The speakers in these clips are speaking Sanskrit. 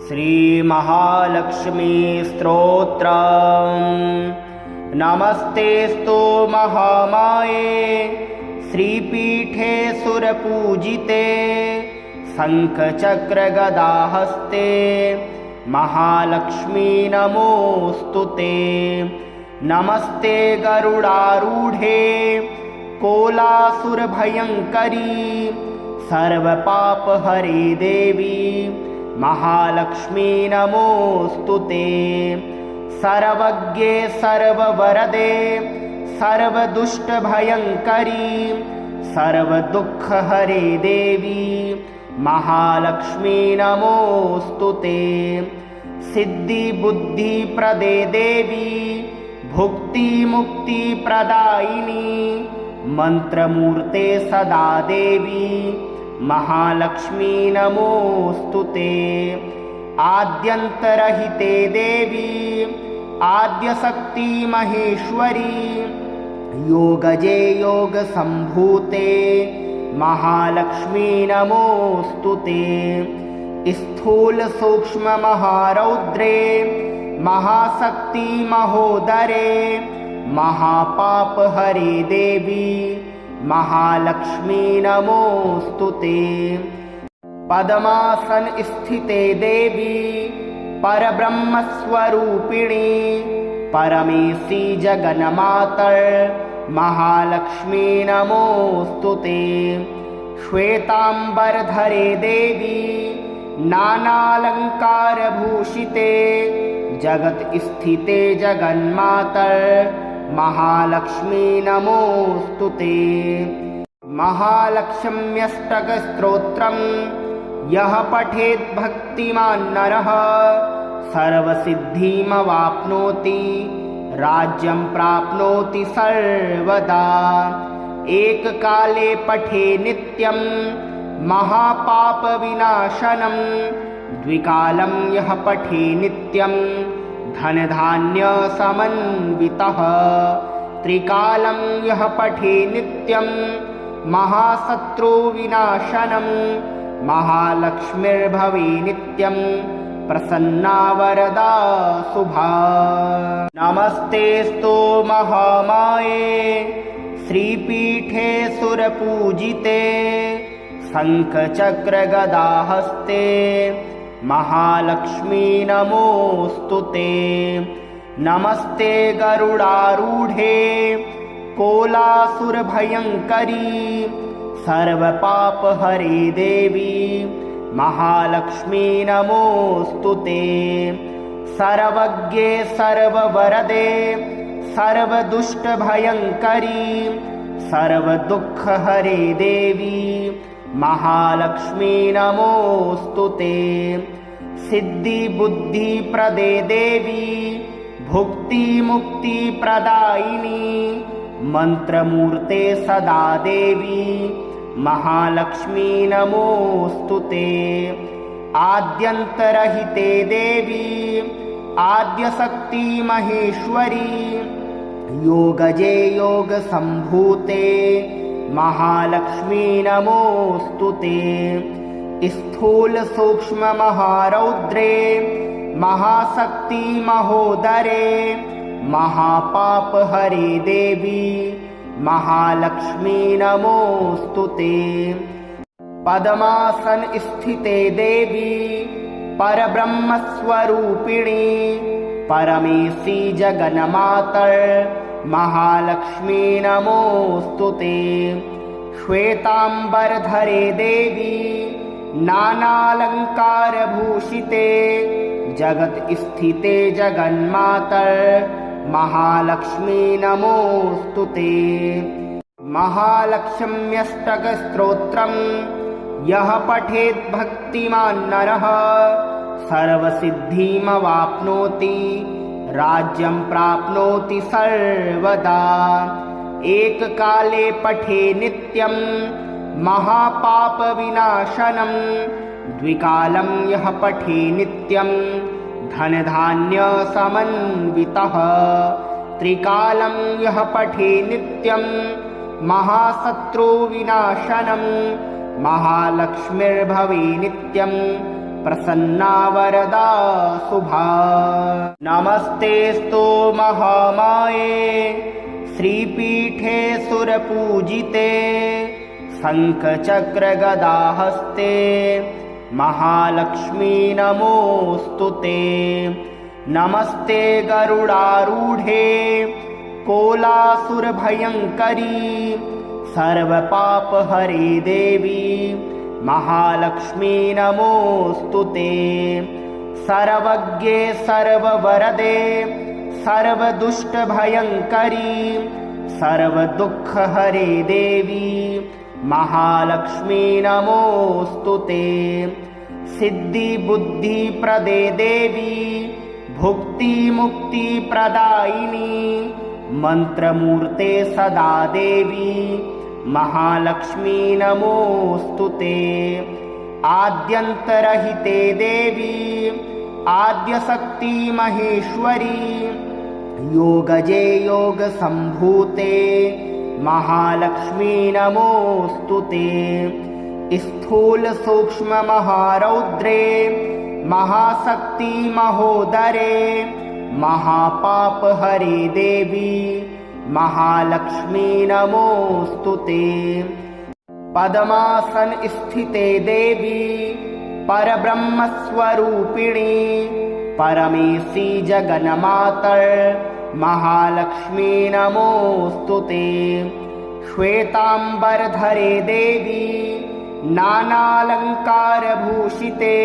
श्रीमहालक्ष्मी स्तोत्रम्। नमस्तेस्तु महामाये श्रीपीठे सुरपूजिते शङ्खचक्रगदाहस्ते महालक्ष्मी नमोऽस्तुते। नमस्ते गरुडारूढे कोलासुरभयङ्करी सर्वपापहरे देवी महालक्ष्मी नमोऽस्तुते। सर्वज्ञे सर्ववरदे सर्वदुष्टभयङ्करी सर्वदुःखहरे देवी महालक्ष्मी नमोऽस्तुते। सिद्धिबुद्धिप्रदे देवी भुक्तिमुक्तिप्रदायिनी मन्त्रमूर्ते सदा देवी महालक्ष्मी नमोऽस्तुते। आद्यन्तरहिते देवी आद्यशक्ति महेश्वरी योगजे योगसम्भूते महालक्ष्मी नमोऽस्तुते। स्थूल सूक्ष्म महारौद्रे महाशक्ति महोदरे महापापहरे देवी महालक्ष्मी नमोऽस्तुते। पद्मासन स्थिते देवी परब्रह्मस्वरूपिणी परमेशी जगन्मातर महालक्ष्मी नमोऽस्तुते। श्वेतांबरधरे देवी नानालंकारभूषिते जगत स्थिते जगन्मातर महालक्ष्मी नमोऽस्तुते। महालक्ष्म्यष्टकस्तोत्रम् यः पठेत् भक्तिमान् नरः सर्वसिद्धिमवाप्नोति राज्यं प्राप्नोति सर्वदा। एककाले पठे नित्यं महापापविनाशनं द्विकालं यः पठे नित्यं धनधान्यसमन्वितः। त्रिकालं यः पठे नित्यं महाशत्रुविनाशनं महालक्ष्मीर्भवे नित्यं प्रसन्ना वरदा शुभा। नमस्तेस्तु महामाये श्रीपीठे सुरपूजिते शङ्खचक्रगदाहस्ते महालक्ष्मी नमोऽस्तुते। नमस्ते गरुडारूढे कोलासुरभयङ्करी सर्वपापहरे देवी महालक्ष्मी नमोऽस्तुते। सर्वज्ञे सर्ववरदे सर्वदुष्टभयङ्करी सर्वदुःखहरे देवी महालक्ष्मी नमोऽस्तुते। सिद्धिबुद्धिप्रदे देवी भुक्तिमुक्तिप्रदायिनी मन्त्रमूर्ते सदा देवी महालक्ष्मी नमोऽस्तुते। आद्यन्तरहिते देवी आद्यशक्ति महेश्वरी योगजे योगसम्भूते महालक्ष्मी नमोऽस्तुते। स्थूल सूक्ष्म महारौद्रे महाशक्ति महोदरे महापापहरे देवी महालक्ष्मी नमोऽस्तुते। पद्मासन स्थिते देवी परब्रह्मस्वरूपिणी परमेशी जगन्मातर महालक्ष्मी नमोऽस्तुते। श्वेतांबरधरे देवी नानालंकारभूषिते जगत स्थिते जगन्मातर महालक्ष्मी नमोऽस्तुते। महालक्ष्म्यष्टकस्तोत्रम् यः पठेत् भक्तिमान् नरः सर्वसिद्धिमवाप्नोति राज्यं प्राप्नोति सर्वदा। एककाले पठे नित्यं महापापविनाशनं द्विकालं यः पठे नित्यं धनधान्यसमन्वितः। त्रिकालं यः पठे नित्यं महाशत्रुविनाशनं महालक्ष्मीर्भवे नित्यं प्रसन्ना वरदा शुभा। नमस्तेस्तु महामाये श्रीपीठे सुरपूजिते शङ्खचक्रगदाहस्ते महालक्ष्मी नमोऽस्तुते। नमस्ते गरुडारूढे कोलासुरभयङ्करी सर्वपापहरे देवी महालक्ष्मी नमोऽस्तुते। सर्वज्ञे सर्ववरदे सर्वदुष्टभयङ्करी सर्वदुःखहरे देवी महालक्ष्मी नमोऽस्तुते। सिद्धिबुद्धिप्रदे देवी भुक्तिमुक्तिप्रदायिनी मन्त्रमूर्ते सदा देवी महालक्ष्मी नमोऽस्तुते। आद्यन्तरहिते देवी आद्यशक्ति महेश्वरी योगजे योगसम्भूते महालक्ष्मी नमोऽस्तुते। स्थूल सूक्ष्म महारौद्रे महाशक्ति महोदरे महापापहरे देवी महालक्ष्मी नमोऽस्तुते। पद्मासन स्थिते देवी परब्रह्मस्वरूपिणी परमेशी जगन्मातर महालक्ष्मी नमोऽस्तुते। श्वेतांबरधरे देवी नानालंकारभूषिते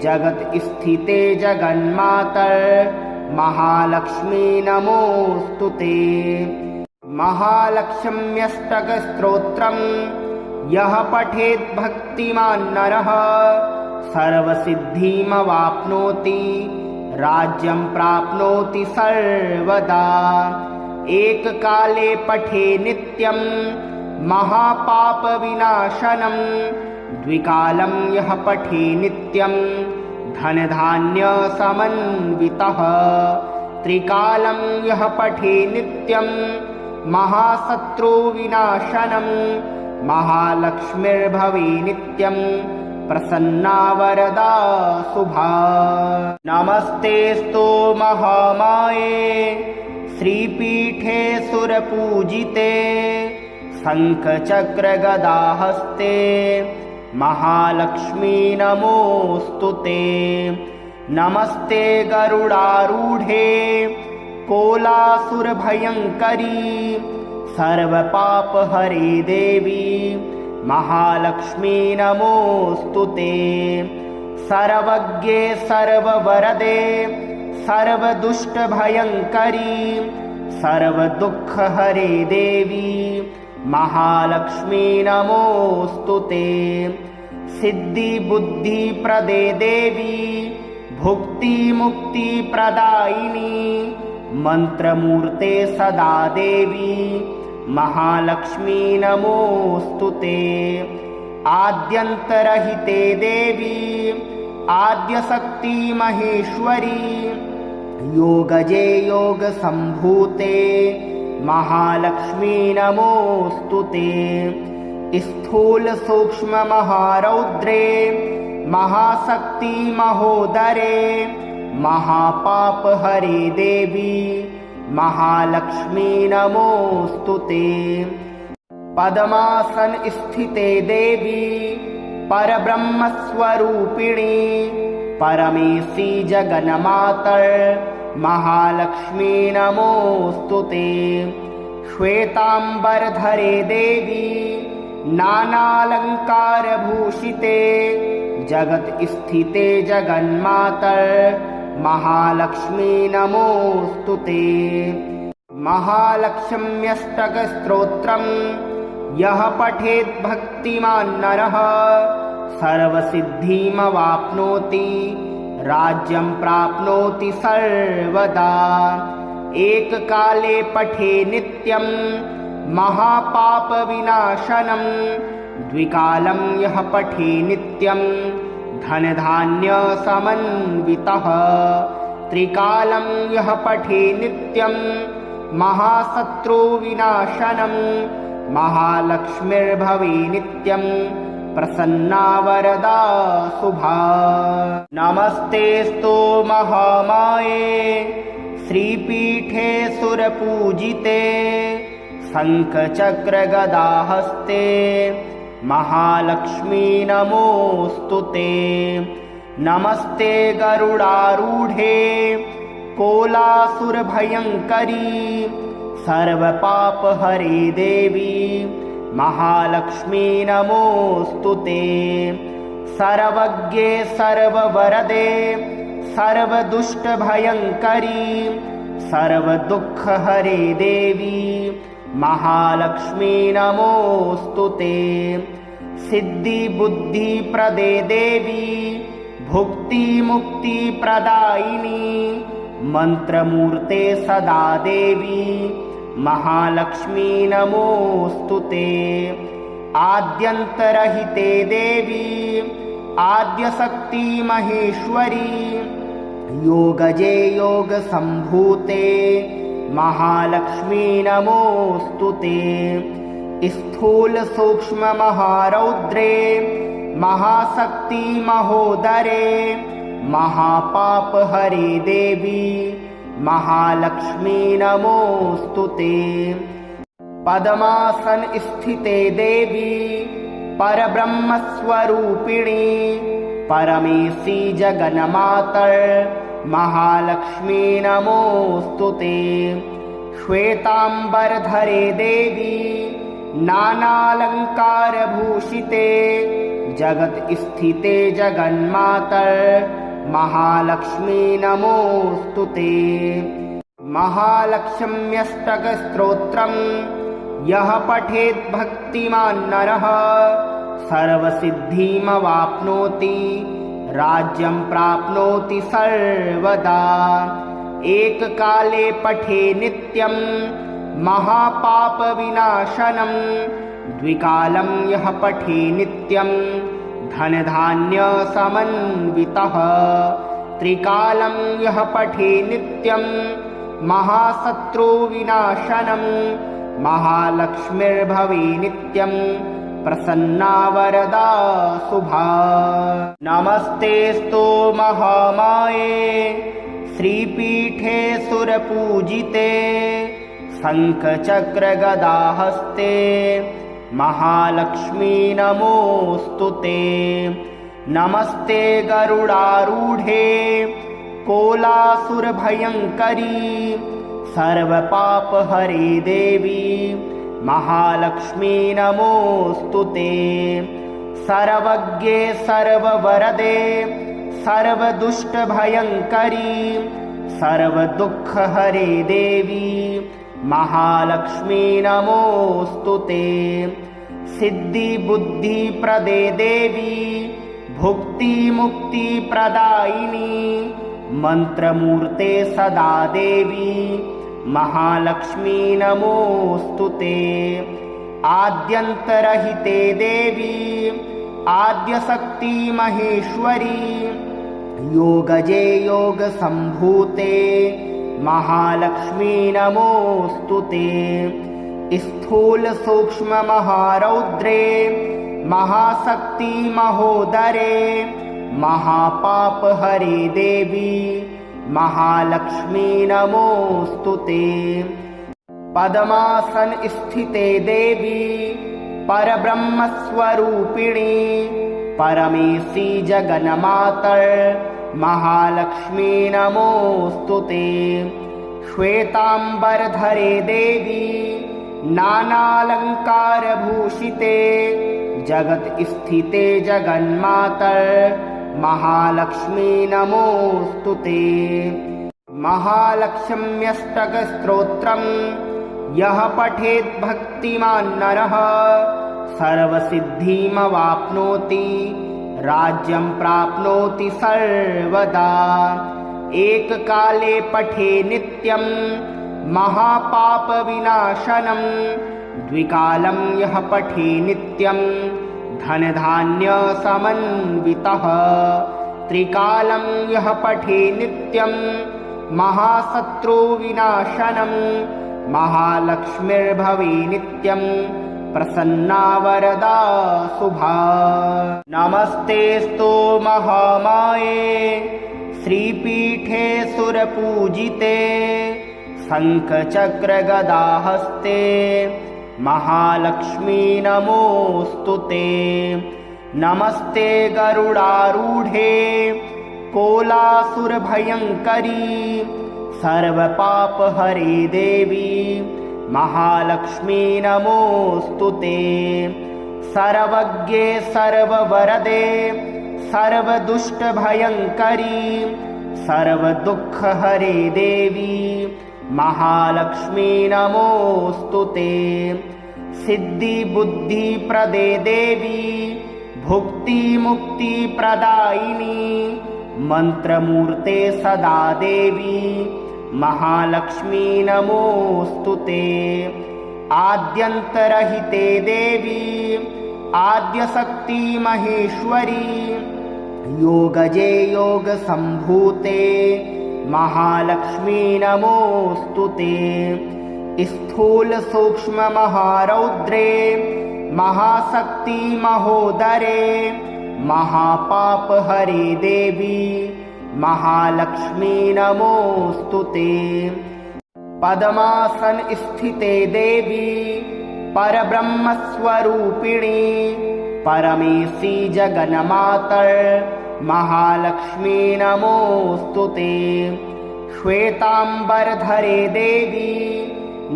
जगत स्थिते जगन्मातर महालक्ष्मी नमोऽस्तुते। महालक्ष्म्यष्टकस्तोत्रम् यः पठेत् भक्तिमान् नरः सर्वसिद्धिमवाप्नोति राज्यं प्राप्नोति सर्वदा। एककाले पठे नित्यं महापापविनाशनं द्विकालं यः पठे नित्यं धनधान्यसमन्वितः। त्रिकालं यः पठे नित्यं महाशत्रुविनाशनं महालक्ष्मीर्भवे नित्यं प्रसन्ना वरदा शुभा। नमस्तेस्तु महामाये श्रीपीठे सुरपूजिते शङ्खचक्रगदाहस्ते महालक्ष्मी नमोऽस्तुते। नमस्ते गरुडारूढे कोलासुरभयङ्करी सर्वपापहरे देवी महालक्ष्मी नमोऽस्तुते। सर्वज्ञे सर्ववरदे सर्वदुष्टभयङ्करी सर्वदुःखहरे देवी महालक्ष्मी नमोऽस्तुते। सिद्धिबुद्धिप्रदे देवी भुक्तिमुक्तिप्रदायिनी मन्त्रमूर्ते सदा देवी महालक्ष्मी नमोऽस्तुते। आद्यन्तरहिते देवी आद्यशक्ति महेश्वरी योगजे योगसम्भूते महालक्ष्मी नमोऽस्तुते। स्थूल सूक्ष्म महारौद्रे महाशक्ति महोदरे महापापहरे देवी महालक्ष्मी नमोऽस्तुते। पद्मासन स्थिते देवी परब्रह्मस्वरूपिणी परमेशी जगन्मातर महालक्ष्मी नमोऽस्तुते। श्वेतांबरधरे देवी नानालंकारभूषिते जगत स्थिते जगन्मातर महालक्ष्मी नमोऽस्तुते। महालक्ष्म्यष्टकस्तोत्रम् यः पठेत् भक्तिमान् नरः सर्वसिद्धिमवाप्नोति राज्यं प्राप्नोति सर्वदा। एककाले पठे नित्यं महापापविनाशनं द्विकालं यः पठे नित्यं धनधान्यसमन्वितः। त्रिकालं यः पठे नित्यं महाशत्रुविनाशनं महालक्ष्मीर्भवे नित्यं प्रसन्ना वरदा शुभा। नमस्तेस्तु महामाये श्रीपीठे सुरपूजिते शङ्खचक्रगदाहस्ते महालक्ष्मी नमोऽस्तुते। नमस्ते गरुडारूढे कोलासुरभयङ्करी सर्वपापहरे देवी महालक्ष्मी नमोऽस्तुते। सर्वज्ञे सर्ववरदे सर्वदुष्टभयङ्करी सर्वदुःखहरे देवी महालक्ष्मी नमोऽस्तुते। सिद्धिबुद्धिप्रदे देवी भुक्तिमुक्तिप्रदायिनी मन्त्रमूर्ते सदा देवी महालक्ष्मी नमोऽस्तुते। आद्यन्तरहिते देवी आद्यशक्ति महेश्वरी योगजे योगसम्भूते महालक्ष्मी नमोऽस्तुते। स्थूल सूक्ष्म महारौद्रे महाशक्ति महोदरे महापापहरे देवी महालक्ष्मी नमोऽस्तुते। पद्मासन स्थिते देवी परब्रह्मस्वरूपिणी परमेशी जगन्मातर महालक्ष्मी नमोऽस्तुते। श्वेतांबरधरे देवी नानालंकारभूषिते जगत स्थिते जगन्मातर महालक्ष्मी नमोऽस्तुते। महालक्ष्म्यष्टकस्तोत्रम् यः पठेत् भक्तिमान् नरः सर्वसिद्धिमवाप्नोति राज्यं प्राप्नोति सर्वदा। एककाले पठे नित्यं महापापविनाशनं द्विकालं यः पठे नित्यं धनधान्यसमन्वितः। त्रिकालं यः पठे नित्यं महाशत्रुविनाशनं महालक्ष्मीर्भवे नित्यं प्रसन्ना वरदा शुभा। नमस्तेस्तु महामाये श्रीपीठे सुरपूजिते शङ्खचक्रगदाहस्ते महालक्ष्मी नमोऽस्तुते। नमस्ते गरुडारूढे कोलासुरभयङ्करी सर्वपापहरे देवी महालक्ष्मी नमोऽस्तुते। सर्वज्ञे सर्ववरदे सर्वदुष्टभयङ्करी सर्वदुःखहरे देवी महालक्ष्मी नमोऽस्तुते। सिद्धिबुद्धिप्रदे देवी भुक्तिमुक्तिप्रदायिनी मन्त्रमूर्ते सदा देवी महालक्ष्मी नमोऽस्तुते। आद्यन्तरहिते देवी आद्यशक्ति महेश्वरी योगजे योगसम्भूते महालक्ष्मी नमोऽस्तुते। स्थूल सूक्ष्म महारौद्रे महाशक्ति महोदरे महापापहरे देवी महालक्ष्मी नमोऽस्तुते। पद्मासन स्थिते देवी परब्रह्मस्वरूपिणी परमेशी जगन्मातर महालक्ष्मी नमोऽस्तुते। श्वेतांबरधरे देवी नानालंकारभूषिते जगत स्थिते जगन्मातर महालक्ष्मी नमोऽस्तुते। महालक्ष्म्यष्टकस्तोत्रम् यः पठेत् भक्तिमान् नरः सर्वसिद्धिमवाप्नोति राज्यं प्राप्नोति सर्वदा। एककाले पठे नित्यं महापापविनाशनं द्विकालं यः पठे नित्यं धनधान्यसमन्वितः। त्रिकालं यः पठे नित्यं महाशत्रुविनाशनं महालक्ष्मीर्भवे नित्यं प्रसन्ना वरदा शुभा। नमस्तेस्तु महामाये श्रीपीठे सुरपूजिते शङ्खचक्रगदाहस्ते महालक्ष्मी नमोऽस्तुते। नमस्ते गरुडारूढे कोलासुरभयङ्करी सर्वपापहरे देवी महालक्ष्मी नमोऽस्तुते। सर्वज्ञे सर्ववरदे सर्वदुष्टभयङ्करी सर्वदुःखहरे देवी महालक्ष्मी नमोऽस्तुते। सिद्धिबुद्धिप्रदे देवी भुक्तिमुक्तिप्रदायिनी मन्त्रमूर्ते सदा देवी महालक्ष्मी नमोऽस्तुते। आद्यन्तरहिते देवी आद्यशक्ति महेश्वरी योगजे योगसम्भूते महालक्ष्मी नमोऽस्तुते। स्थूल सूक्ष्म महारौद्रे महाशक्ति महोदरे महापापहरे देवी महालक्ष्मी नमोऽस्तुते। पद्मासन स्थिते देवी परब्रह्मस्वरूपिणी परमेशी जगन्मातर महालक्ष्मी नमोऽस्तुते। श्वेतांबरधरे देवी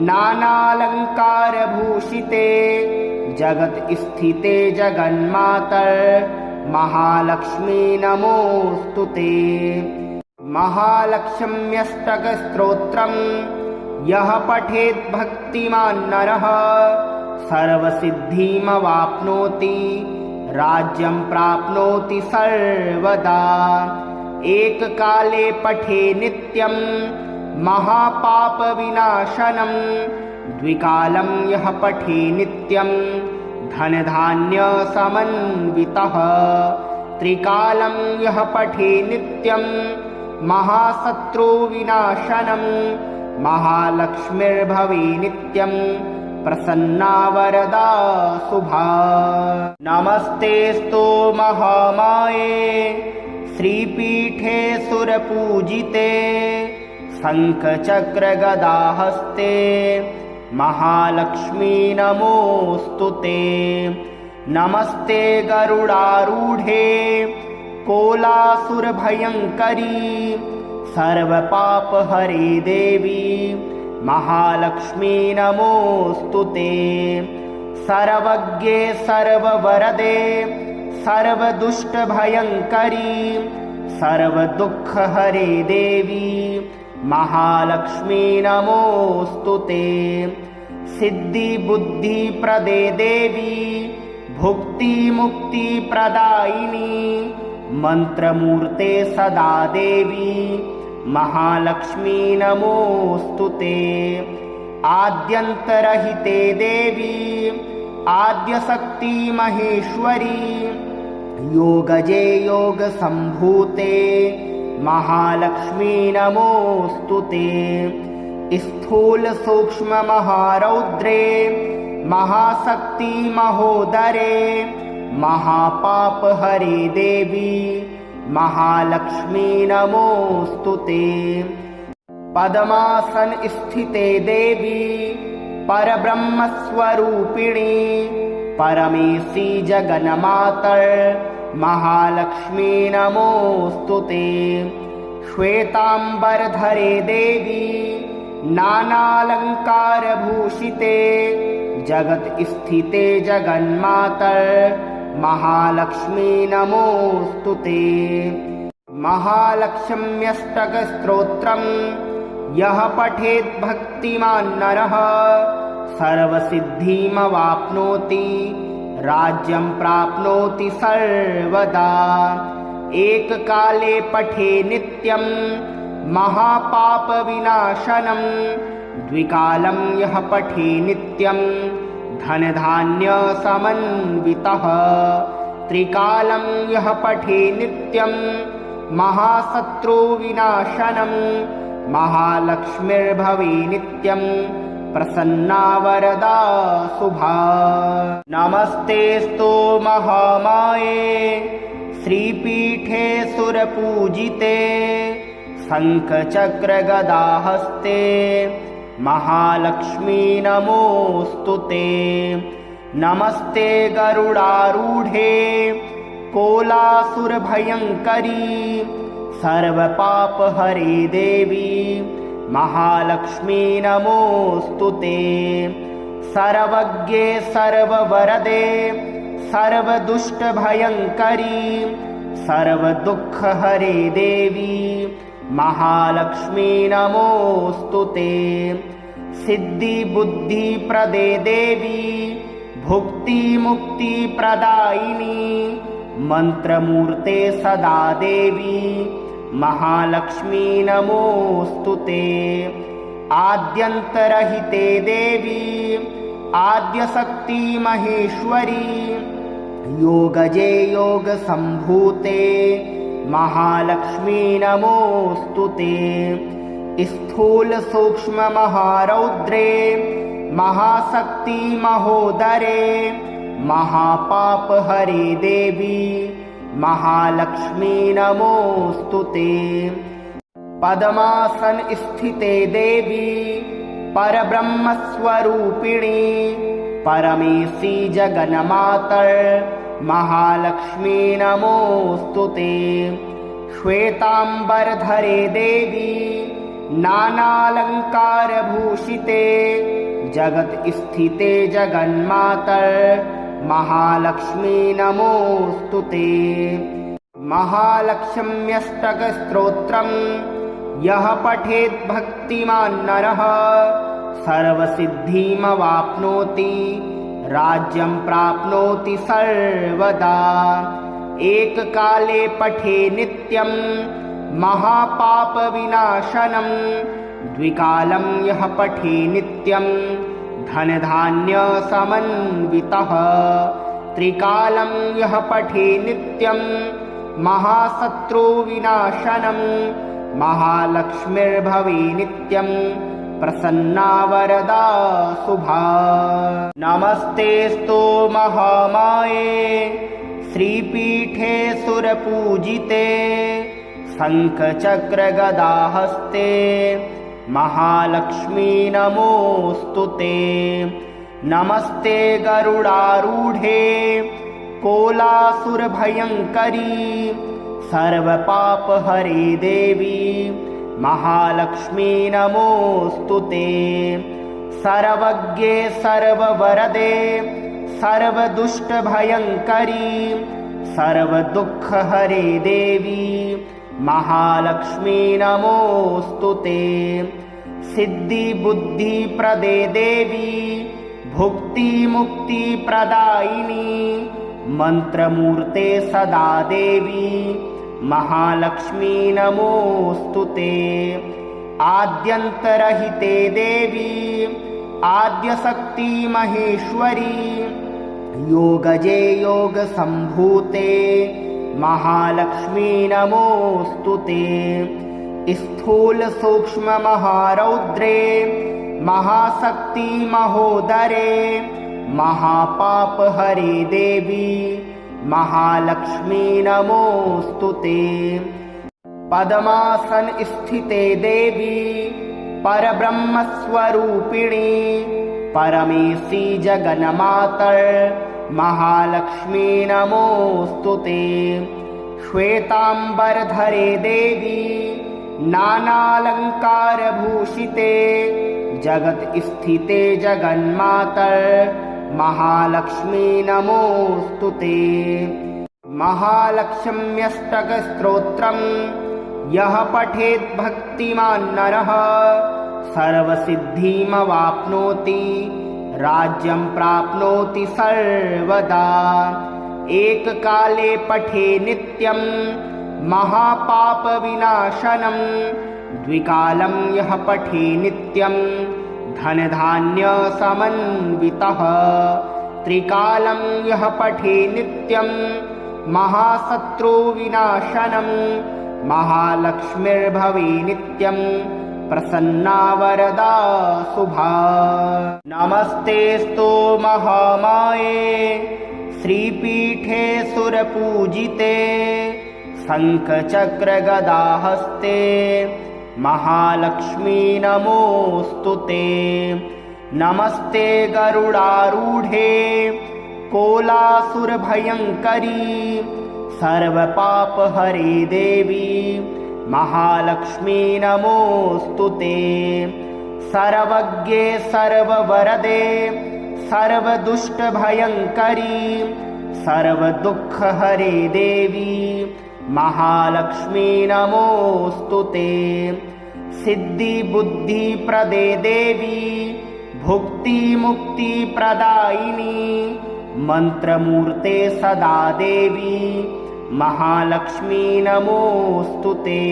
नानालंकारभूषिते जगत स्थिते जगन्मातर महालक्ष्मी नमोऽस्तुते। महालक्ष्म्यष्टकस्तोत्रम् यः पठेत् भक्तिमान् नरः सर्वसिद्धिमवाप्नोति राज्यं प्राप्नोति सर्वदा। एककाले पठे नित्यं महापापविनाशनं द्विकालं यः पठे नित्यं धनधान्यसमन्वितः। त्रिकालं यः पठे नित्यं महाशत्रुविनाशनं महालक्ष्मीर्भवे नित्यं प्रसन्ना वरदा शुभा। नमस्तेस्तु महामाये श्रीपीठे सुरपूजिते शङ्खचक्रगदाहस्ते महालक्ष्मी नमोऽस्तुते। नमस्ते गरुडारूढे कोलासुरभयङ्करी सर्वपापहरे देवी महालक्ष्मी नमोऽस्तुते। सर्वज्ञे सर्ववरदे सर्वदुष्टभयङ्करी सर्वदुःखहरे देवी महालक्ष्मी नमोऽस्तुते। सिद्धिबुद्धिप्रदे देवी भुक्तिमुक्तिप्रदायिनी मन्त्रमूर्ते सदा देवी महालक्ष्मी नमोऽस्तुते। आद्यन्तरहिते देवी आद्यशक्ति महेश्वरी योगजे योगसम्भूते महालक्ष्मी नमोऽस्तुते। स्थूल सूक्ष्म महारौद्रे महाशक्ति महोदरे महापापहरे देवी महालक्ष्मी नमोऽस्तुते। पद्मासन स्थिते देवी परब्रह्मस्वरूपिणी परमेशी जगन्मातर महालक्ष्मी नमोऽस्तुते। श्वेतांबरधरे देवी नानालंकारभूषिते जगत स्थिते जगन्मातर महालक्ष्मी नमोऽस्तुते। महालक्ष्म्यष्टकस्तोत्रम् यः पठेत् भक्तिमान् नरः सर्वसिद्धिमवाप्नोति राज्यं प्राप्नोति सर्वदा। एककाले पठे नित्यं महापापविनाशनं द्विकालं यः पठे नित्यं धनधान्यसमन्वितः। त्रिकालं यः पठे नित्यं महाशत्रुविनाशनं महालक्ष्मीर्भवे नित्यं प्रसन्ना वरदा शुभा। नमस्तेस्तु महामाये श्रीपीठे सुरपूजिते शङ्खचक्रगदाहस्ते महालक्ष्मी नमोऽस्तु ते। नमस्ते गरुडारूढे कोलासुरभयङ्करी सर्वपापहरे देवी महालक्ष्मी नमोऽस्तु ते। सर्वज्ञे सर्ववरदे सर्वदुष्टभयङ्करी सर्वदुःखहरे देवी महालक्ष्मी नमोऽस्तु ते। सिद्धिबुद्धिप्रदे देवी भुक्तिमुक्तिप्रदायिनी मन्त्रमूर्ते सदा देवी महालक्ष्मी नमोऽस्तु ते। आद्यन्तरहिते देवी आद्यशक्ति महेश्वरी योगजे योगसम्भूते महालक्ष्मी नमोऽस्तु ते। स्थूल सूक्ष्म महारौद्रे महाशक्ति महोदरे महापापहरे देवी महालक्ष्मी नमोऽस्तु ते। पद्मासन स्थिते देवी परब्रह्मस्वरूपिणी परमेशी जगन्मातर महालक्ष्मी नमोऽस्तु ते। श्वेतांबरधरे देवी नानालंकारभूषिते जगत स्थिते जगन्मातर महालक्ष्मी नमोऽस्तु ते। महालक्ष्म्यष्टकस्तोत्रम् यः पठेत् भक्तिमान् नरः सर्वसिद्धिमवाप्नोति राज्यं प्राप्नोति सर्वदा। एककाले पठे नित्यं महापापविनाशनं द्विकालं यः पठे नित्यं धनधान्यसमन्वितः। त्रिकालं यः पठे नित्यं महाशत्रुविनाशनं महालक्ष्मीर्भवे नित्यं प्रसन्ना वरदा शुभा। नमस्तेस्तु महामाये श्रीपीठे सुरपूजिते शङ्खचक्रगदाहस्ते महालक्ष्मी नमोऽस्तु ते। नमस्ते गरुडारूढे कोलासुरभयङ्करी सर्वपापहरे देवी महालक्ष्मी नमोऽस्तु ते। सर्वज्ञे सर्ववरदे सर्वदुष्टभयङ्करी सर्वदुःखहरे देवी महालक्ष्मी नमोऽस्तु ते। सिद्धिबुद्धिप्रदे देवी भुक्तिमुक्तिप्रदायिनी मन्त्रमूर्ते सदा देवी महालक्ष्मी नमोऽस्तु ते। आद्यन्तरहिते देवी आद्यशक्ति महेश्वरी योगजे योगसम्भूते महालक्ष्मी नमोऽस्तु ते। स्थूल सूक्ष्म महारौद्रे महाशक्ति महोदरे महापापहरे देवी महालक्ष्मी नमोऽस्तु ते। पद्मासन स्थिते देवी परब्रह्मस्वरूपिणी परमेशी जगन्मातर महालक्ष्मी नमोऽस्तु ते। श्वेतांबरधरे देवी नानालंकारभूषिते जगत स्थिते जगन्मातर महालक्ष्मी नमोऽस्तु ते। महालक्ष्म्यष्टकस्तोत्रम् यः पठेत् भक्तिमान् नरः सर्वसिद्धिमवाप्नोति राज्यं प्राप्नोति सर्वदा। एककाले पठे नित्यं महापापविनाशनं द्विकालं यः पठे नित्यं धनधान्यसमन्वितः। त्रिकालं यः पठे नित्यं महाशत्रुविनाशनं महालक्ष्मीर्भवे नित्यं प्रसन्ना वरदा शुभा। नमस्तेस्तु महामाये श्रीपीठे सुरपूजिते शङ्खचक्रगदाहस्ते महालक्ष्मी नमोऽस्तुते। नमस्ते गरुडारूढे कोलासुरभयङ्करी सर्वपापहरे देवी महालक्ष्मी नमोऽस्तुते। सर्वज्ञे सर्ववरदे सर्वदुष्टभयङ्करी सर्वदुःखहरे देवी महालक्ष्मी नमोऽस्तुते। सिद्धिबुद्धिप्रदे देवी भुक्तिमुक्तिप्रदायिनी मन्त्रमूर्ते सदा देवी महालक्ष्मी नमोऽस्तुते।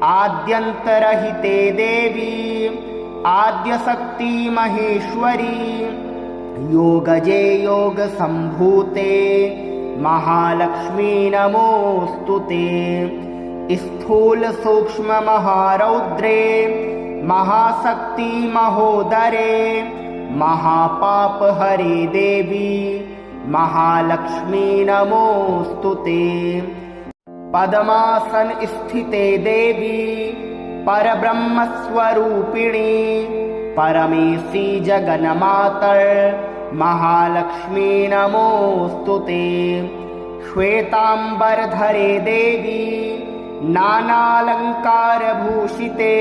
आद्यन्तरहिते देवी आद्यशक्ति महेश्वरी योगजे योगसम्भूते महालक्ष्मी नमोऽस्तुते। स्थूल सूक्ष्म महारौद्रे महाशक्ति महोदरे महापापहरे देवी महालक्ष्मी नमोऽस्तुते। पद्मासन स्थिते देवी परब्रह्मस्वरूपिणी परमेशी जगन्मातर महालक्ष्मी नमोऽस्तुते। श्वेतांबरधरे देवी नानालंकारभूषिते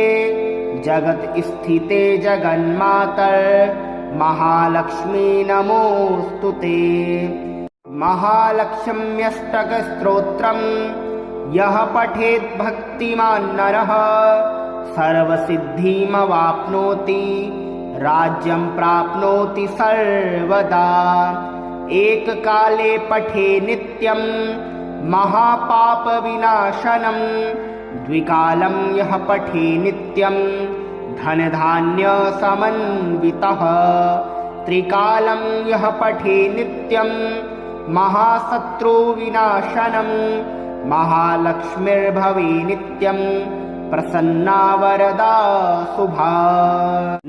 जगत स्थिते जगन्मातर महालक्ष्मी नमोऽस्तुते। महालक्ष्म्यष्टकस्तोत्रम् यः पठेत् भक्तिमान् नरः सर्वसिद्धिमवाप्नोति राज्यं प्राप्नोति सर्वदा। एककाले पठे नित्यं महापापविनाशनं द्विकालं यः पठे नित्यं धनधान्यसमन्वितः। त्रिकालं यः पठे नित्यं महाशत्रुविनाशनं महालक्ष्मीर्भवे नित्यं प्रसन्ना वरदा शुभा।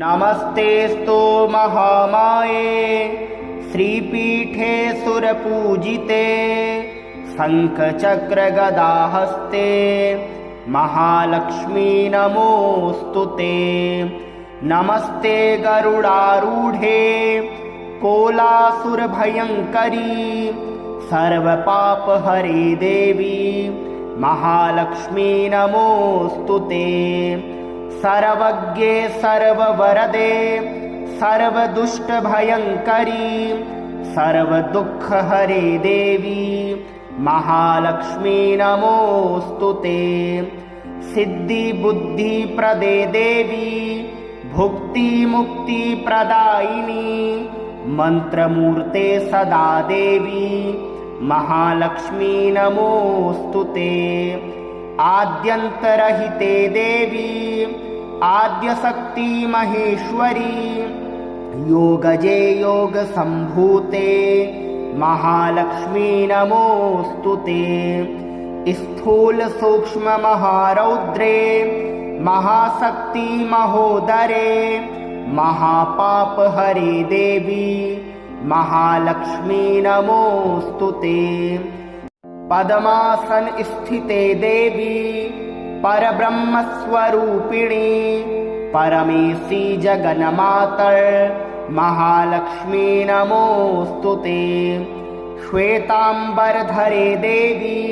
नमस्तेस्तु महामाये श्रीपीठे सुरपूजिते शङ्खचक्रगदाहस्ते महालक्ष्मी नमोऽस्तुते। नमस्ते गरुडारूढे कोलासुरभयङ्करी सर्वपापहरे देवी महालक्ष्मी नमोऽस्तुते। सर्वज्ञे सर्ववरदे सर्वदुष्टभयङ्करी सर्वदुःखहरे देवी महालक्ष्मी नमोऽस्तुते। सिद्धिबुद्धिप्रदे देवी भुक्तिमुक्तिप्रदायिनी मन्त्रमूर्ते सदा देवी महालक्ष्मी नमोऽस्तुते। आद्यन्तरहिते देवी आद्यशक्ति महेश्वरी योगजे योगसम्भूते महालक्ष्मी नमोऽस्तुते। स्थूल सूक्ष्म महारौद्रे महाशक्ति महोदरे महापापहरे देवी महालक्ष्मी नमोऽस्तुते। पद्मासन स्थिते देवी परब्रह्मस्वरूपिणी परमेशी जगन्मातर महालक्ष्मी नमोऽस्तुते। श्वेतांबरधरे देवी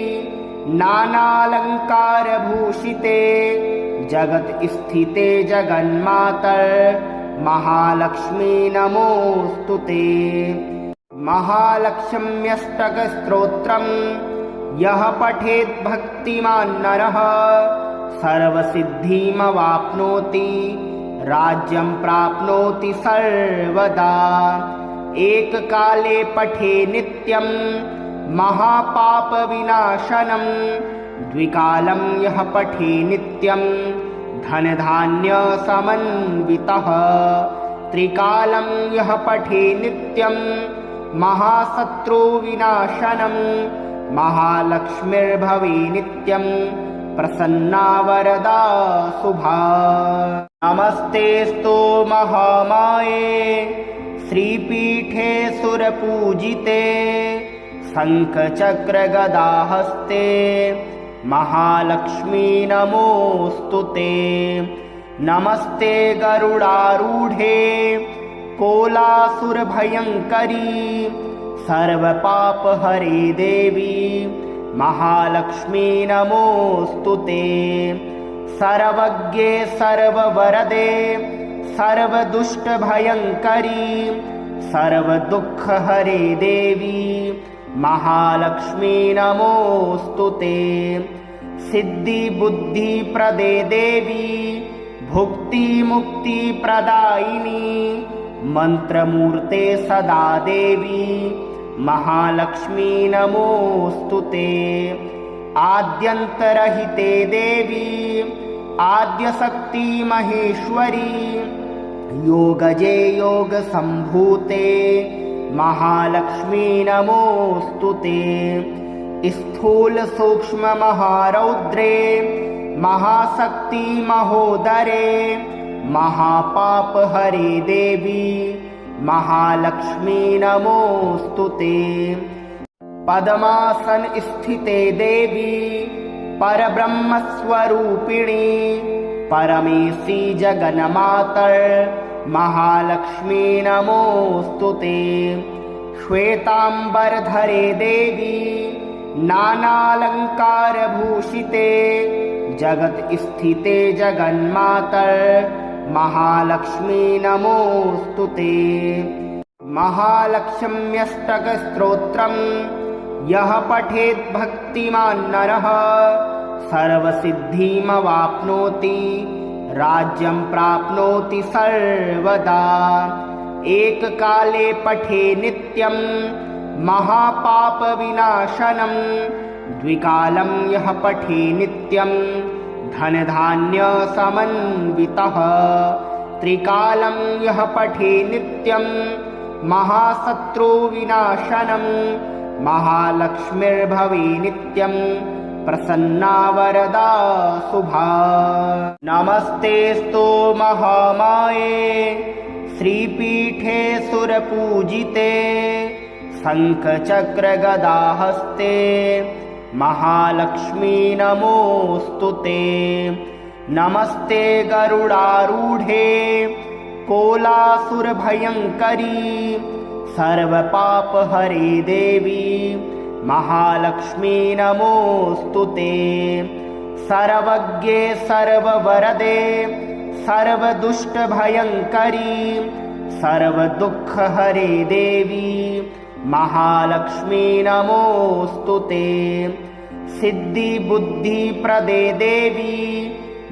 नानालंकारभूषिते जगत स्थिते जगन्मातर महालक्ष्मी नमोऽस्तुते। महालक्ष्म्यष्टकस्तोत्रम् यः पठेत् भक्तिमान् नरः सर्वसिद्धिमवाप्नोति राज्यं प्राप्नोति सर्वदा। एककाले पठे नित्यं महापापविनाशनं द्विकालं यः पठे नित्यं धनधान्यसमन्वितः। त्रिकालं यः पठे नित्यं महाशत्रुविनाशनं महालक्ष्मीर्भवे नित्यं प्रसन्ना वरदा शुभा। नमस्तेस्तु महामाये श्रीपीठे सुरपूजिते शङ्खचक्रगदाहस्ते महालक्ष्मी नमोऽस्तुते। नमस्ते गरुडारूढे कोलासुरभयङ्करी सर्वपापहरे देवी महालक्ष्मी नमोऽस्तुते। सर्वज्ञे सर्ववरदे सर्वदुष्टभयङ्करी सर्वदुःखहरे देवी महालक्ष्मी नमोऽस्तुते। सिद्धिबुद्धिप्रदे देवी भुक्तिमुक्तिप्रदायिनी मन्त्रमूर्ते सदा देवी महालक्ष्मी नमोऽस्तुते। आद्यन्तरहिते देवी आद्यशक्ति महेश्वरी योगजे योगसम्भूते महालक्ष्मी नमोऽस्तुते। स्थूल सूक्ष्म महारौद्रे महाशक्ति महोदरे महापापहरे देवी महालक्ष्मी नमोऽस्तुते। पद्मासन स्थिते देवी परब्रह्मस्वरूपिणी परमेशी जगन्मातर महालक्ष्मी नमोऽस्तुते। श्वेतांबरधरे देवी नानालंकारभूषिते जगत स्थिते जगन्मातर महालक्ष्मी नमोऽस्तुते। महालक्ष्म्यष्टकस्तोत्रम् यः पठेत् भक्तिमान् नरः सर्वसिद्धिमवाप्नोति राज्यं प्राप्नोति सर्वदा। एककाले पठे नित्यं महापापविनाशनं द्विकालं यः पठे नित्यं धनधान्यसमन्वितः। त्रिकालं यः पठे नित्यं महाशत्रुविनाशनं महालक्ष्मीर्भवे नित्यं प्रसन्ना वरदा शुभा। नमस्तेस्तु महामाये श्रीपीठे सुरपूजिते शङ्खचक्रगदाहस्ते महालक्ष्मी नमोऽस्तुते। नमस्ते गरुडारूढे कोलासुरभयङ्करी सर्वपापहरे देवी महालक्ष्मी नमोऽस्तुते। सर्वज्ञे सर्ववरदे सर्वदुष्टभयङ्करी सर्वदुःखहरे देवी महालक्ष्मी नमोऽस्तुते। सिद्धिबुद्धिप्रदे देवी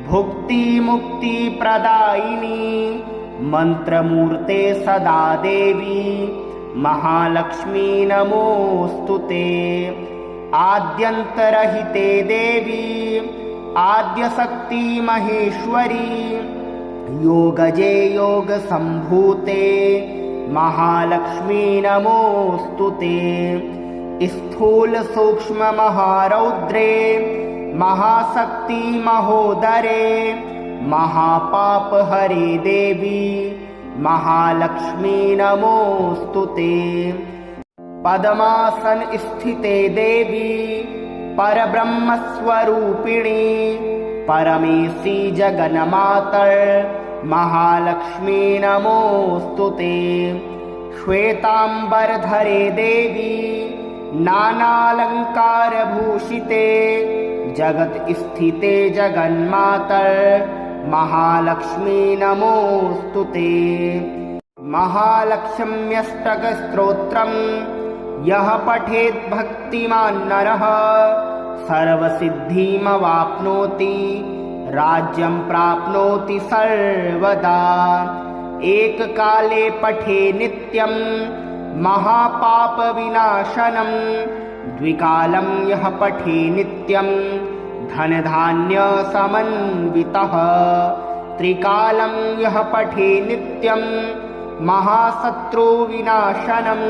भुक्तिमुक्तिप्रदायिनी मन्त्रमूर्ते सदा देवी महालक्ष्मी नमोऽस्तुते। आद्यन्तरहिते देवी आद्यशक्ति महेश्वरी योगजे योगसम्भूते महालक्ष्मी नमोऽस्तुते। स्थूल सूक्ष्म महारौद्रे महाशक्ति महोदरे महापापहरे देवी महालक्ष्मी नमोऽस्तुते। पद्मासन स्थिते देवी परब्रह्मस्वरूपिणी परमेशी जगन्मातर महालक्ष्मी नमोऽस्तुते। श्वेतांबरधरे देवी नानालंकारभूषिते जगत स्थिते जगन्मातर महालक्ष्मी नमोऽस्तुते। महालक्ष्म्यष्टकस्तोत्रम् यः पठेत् भक्तिमान् नरः सर्वसिद्धिमवाप्नोति राज्यं प्राप्नोति सर्वदा। एककाले पठे नित्यं महापापविनाशनं द्विकालं यः पठे नित्यं धनधान्यसमन्वितः। त्रिकालं यः पठे नित्यं महाशत्रुविनाशनं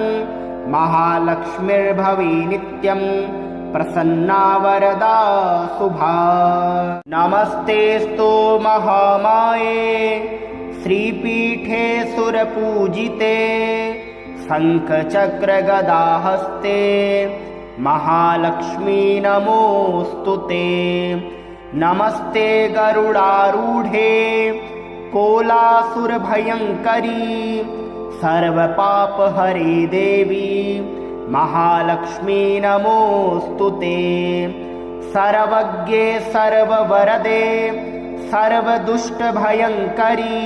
महालक्ष्मीर्भवे नित्यं प्रसन्ना वरदा शुभा। नमस्तेस्तु महामाये श्रीपीठे सुरपूजिते शङ्खचक्रगदाहस्ते महालक्ष्मी नमोऽस्तु ते। नमस्ते गरुडारूढे कोलासुरभयङ्करी सर्वपापहरे देवी महालक्ष्मी नमोऽस्तु ते। सर्वज्ञे सर्ववरदे सर्वदुष्टभयङ्करी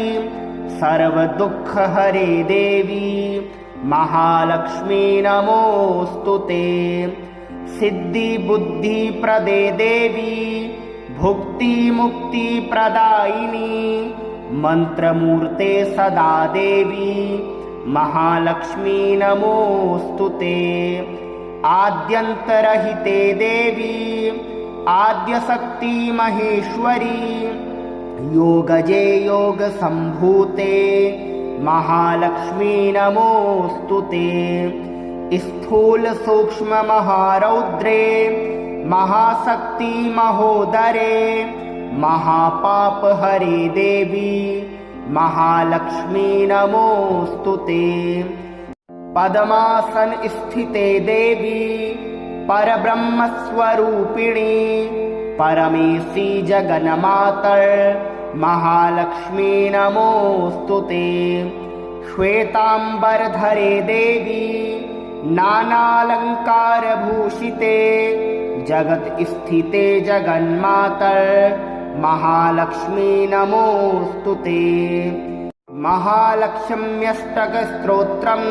सर्वदुःखहरे देवी महालक्ष्मी नमोऽस्तु ते। सिद्धिबुद्धिप्रदे देवी भुक्तिमुक्तिप्रदायिनी मन्त्रमूर्ते सदा देवी महालक्ष्मी नमोऽस्तु ते। आद्यन्तरहिते देवी आद्यशक्ति महेश्वरी योगजे योगसम्भूते महालक्ष्मी नमोऽस्तु ते। स्थूल सूक्ष्म महारौद्रे महाशक्ति महोदरे महापापहरे देवी महालक्ष्मी नमोऽस्तु ते। पद्मासन स्थिते देवी परब्रह्मस्वरूपिणी परमेशी जगन्मातर महालक्ष्मी नमोऽस्तु ते। श्वेतांबरधरे देवी नानालंकारभूषिते जगत स्थिते जगन्मातर महालक्ष्मी नमोऽस्तु ते। महालक्ष्म्यष्टकस्तोत्रम्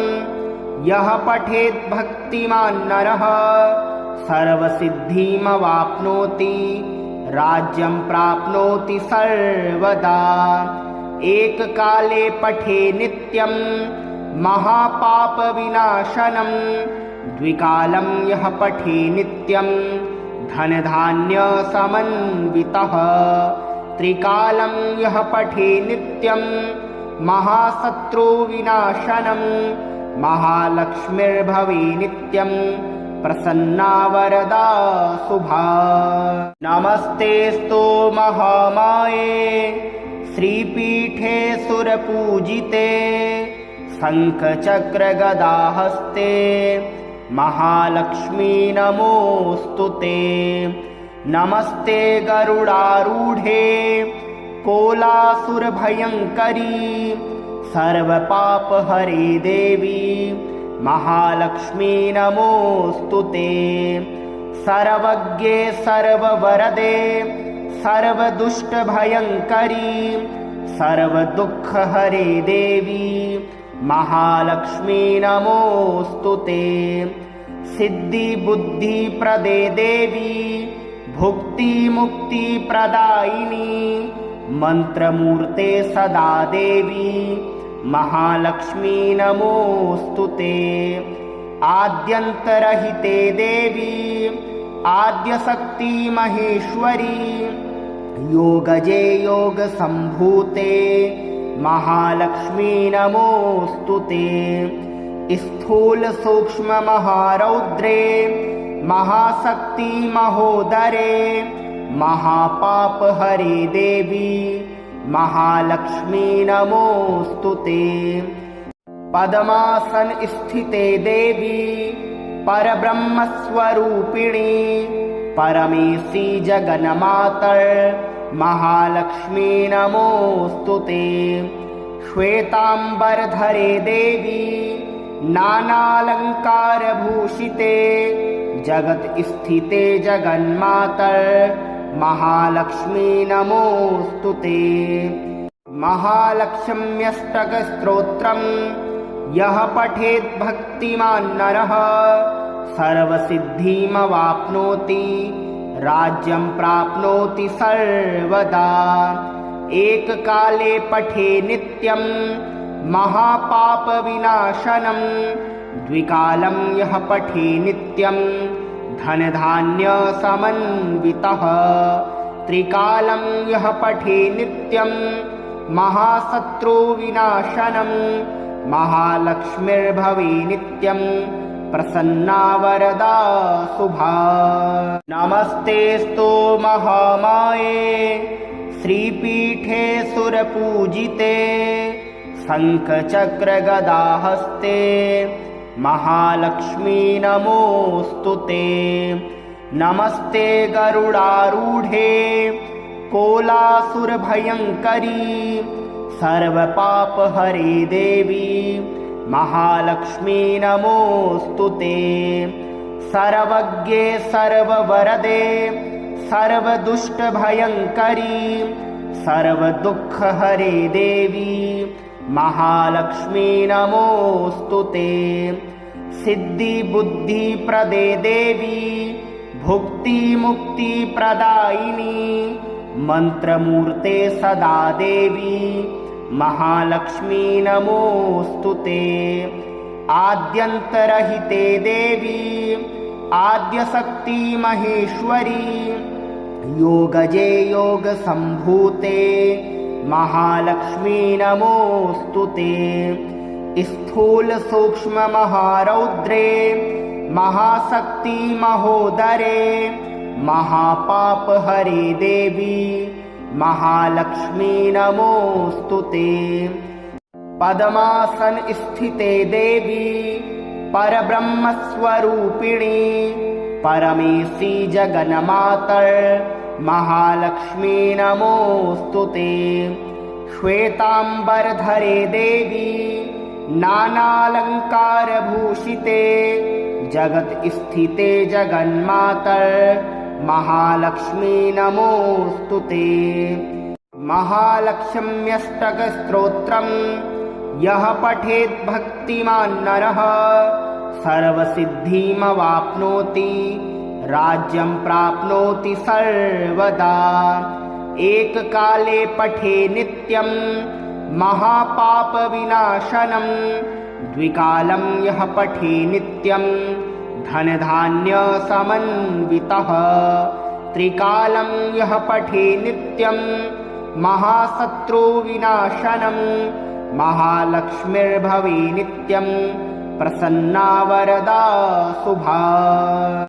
यः पठेत् भक्तिमान् नरः सर्वसिद्धिमवाप्नोति राज्यं प्राप्नोति सर्वदा। एककाले पठे नित्यं महापापविनाशनं द्विकालं यः पठे नित्यं धनधान्यसमन्वितः। त्रिकालं यः पठे नित्यं महाशत्रुविनाशनं महालक्ष्मीर्भवे नित्यं प्रसन्ना वरदा शुभा। नमस्तेस्तु महामाये श्रीपीठे सुरपूजिते शङ्खचक्रगदाहस्ते महालक्ष्मी नमोऽस्तु ते। नमस्ते गरुडारूढे कोलासुरभयङ्करी सर्वपापहरे देवी महालक्ष्मी नमोऽस्तु ते। सर्वज्ञे सर्ववरदे सर्वदुष्टभयङ्करी सर्वदुःखहरे देवी महालक्ष्मी नमोऽस्तु ते। सिद्धिबुद्धिप्रदे देवी भुक्तिमुक्तिप्रदायिनी मन्त्रमूर्ते सदा देवी महालक्ष्मी नमोऽस्तु ते। आद्यन्तरहिते देवी आद्यशक्ति महेश्वरी योगजे योगसम्भूते महालक्ष्मी नमोऽस्तु ते। स्थूल सूक्ष्म महारौद्रे महाशक्ति महोदरे महापापहरे देवी महालक्ष्मी नमोऽस्तु ते। पद्मासन स्थिते देवी परब्रह्मस्वरूपिणी परमेशी जगन्मातर महालक्ष्मी नमोऽस्तु ते। श्वेतांबरधरे देवी नानालंकारभूषिते जगत स्थिते जगन्मातर महालक्ष्मी नमोऽस्तु ते। महालक्ष्म्यष्टकस्तोत्रम् यः पठेत् भक्तिमान् नरः सर्वसिद्धिमवाप्नोति राज्यं प्राप्नोति सर्वदा। एककाले पठे नित्यं महापापविनाशनं द्विकालं यः पठे नित्यं धनधान्यसमन्वितः। त्रिकालं यः पठे नित्यं महाशत्रुविनाशनं महालक्ष्मीर्भवे नित्यं प्रसन्ना वरदा शुभा। नमस्तेस्तु महामाये श्रीपीठे सुरपूजिते शङ्खचक्रगदाहस्ते महालक्ष्मी नमोऽस्तु ते। नमस्ते गरुडारूढे कोलासुरभयङ्करी सर्वपापहरे देवी महालक्ष्मी नमोऽस्तु ते। सर्वज्ञे सर्ववरदे सर्वदुष्टभयङ्करी सर्वदुःखहरे देवी महालक्ष्मी नमोऽस्तु ते। सिद्धिबुद्धिप्रदे देवी भुक्तिमुक्तिप्रदायिनी मन्त्रमूर्ते सदा देवी महालक्ष्मी नमोऽस्तु ते। आद्यन्तरहिते देवी आद्यशक्ति महेश्वरी योगजे योगसम्भूते महालक्ष्मी नमोऽस्तु ते। स्थूल सूक्ष्म महारौद्रे महाशक्ति महोदरे महापापहरे देवी महालक्ष्मी नमोऽस्तु ते। पद्मासन स्थिते देवी परब्रह्मस्वरूपिणी परमेशी जगन्मातर् महालक्ष्मी नमोऽस्तु ते। श्वेताम्बरधरे देवी नानालङ्कारभूषिते जगत् स्थिते जगन्मातर् महालक्ष्मी नमोऽस्तु ते। महालक्ष्म्यष्टकस्तोत्रम् यः पठेत् भक्तिमान् नरः सर्वसिद्धिमवाप्नोति राज्यं प्राप्नोति सर्वदा। एककाले पठे नित्यं महापापविनाशनं द्विकालं यः पठे नित्यं धनधान्यसमन्वितः। त्रिकालं यः पठे नित्यं महाशत्रुविनाशनं महालक्ष्मीर्भवे नित्यं प्रसन्ना वरदा शुभा।